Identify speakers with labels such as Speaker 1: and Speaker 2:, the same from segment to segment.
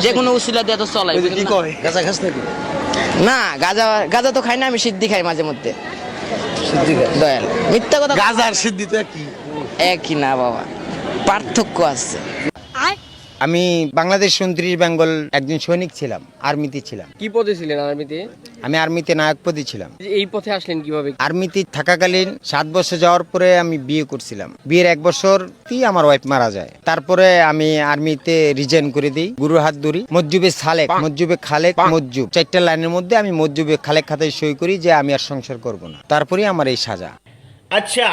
Speaker 1: যে কোনো উসিলা দিয়ে তো চলাই।
Speaker 2: কি কয় গাঁজা খাস নাকি?
Speaker 1: না, গাঁজা তো খাই না, আমি সিদ্ধি খাই মাঝে মধ্যে। দয়াল মিথ্যা কথা।
Speaker 2: গাঁজা আর সিদ্ধি তো একই।
Speaker 1: একই না বাবা, পার্থক্য আছে।
Speaker 3: আমি বাংলাদেশ 29 বেঙ্গল একজন সৈনিক ছিলাম, আর্মিতে ছিলাম।
Speaker 4: কি পদে ছিলেন আর্মিতে?
Speaker 3: আমি আর্মিতে নায়ক পদে ছিলাম।
Speaker 4: এই পথে আসলেন কিভাবে?
Speaker 3: আর্মিতে থাকাকালীন 7 বছর যাওয়ার পরে আমি বিয়ে করছিলাম। বিয়ের 1 বছরতেই আমার ওয়াইফ মারা যায়। তারপরে আমি আর্মিতে রিজাইন করে দিই। গুরুর হাত ধরি, মজ্জুবে সালেক, মজ্জুবে খালেক, মজ্জুব 4টা লাইনের মধ্যে আমি মজ্জুবে খালেক খাতায় সই করি যে আমি আর সংসার করব না। তারপরে আমার এই সাজা।
Speaker 2: আচ্ছা,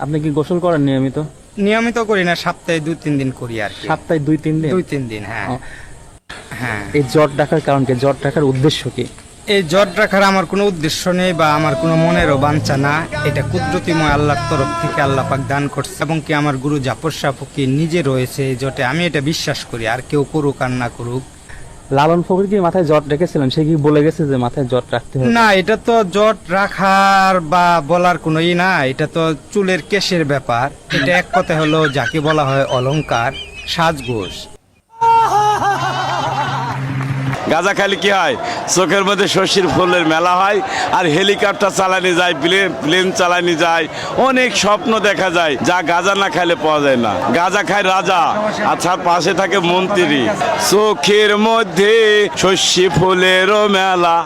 Speaker 5: আপনি কি গোসল করেন নিয়মিত?
Speaker 3: নিয়মিত করি না, সপ্তাহে 2-3 দিন করি আর কি।
Speaker 5: সপ্তাহে 2-3 দিন?
Speaker 3: 2-3 দিন, হ্যাঁ। হ্যাঁ,
Speaker 5: এই জট রাখার কারণ কি? জট রাখার উদ্দেশ্য কি?
Speaker 3: এই জট রাখার আমার কোনো উদ্দেশ্য নেই বা আমার কোনো মনেরও বাঞ্ছা না। এটা কুদরতিময় আল্লাহর তরফ থেকে আল্লাহ পাক দান করছে, এবং কি আমার গুরু জাফর শাহ ফকির নিজে রয়েছে এই জটে। আমি এটা বিশ্বাস করি, আর কেউ করুক আর না করুক।
Speaker 5: লালন ফকির কি মাথায় জট রেখেছিলেন? সে কি বলে গেছে যে মাথায় জট রাখতে হবে?
Speaker 3: না, এটা তো জট রাখার বা বলার কোনো না, এটা তো চুলের কেশের ব্যাপার। এটা এক কথা হলো যাকে বলা হয় অলংকার, সাজগোজ।
Speaker 6: গাঁজা খালি কি হয়, চোখের মধ্যে শশীর ফুলের মেলা হয়, আর হেলিকপ্টার চালানি যায়, প্লেন চালানি যায়, অনেক স্বপ্ন দেখা যায় যা গাঁজা না খাইলে পাওয়া যায় না। গাঁজা খায় রাজা, আচ্ছা পাশে থাকে মন্ত্রী। চোখের মধ্যে শশী ফুলেরও মেলা।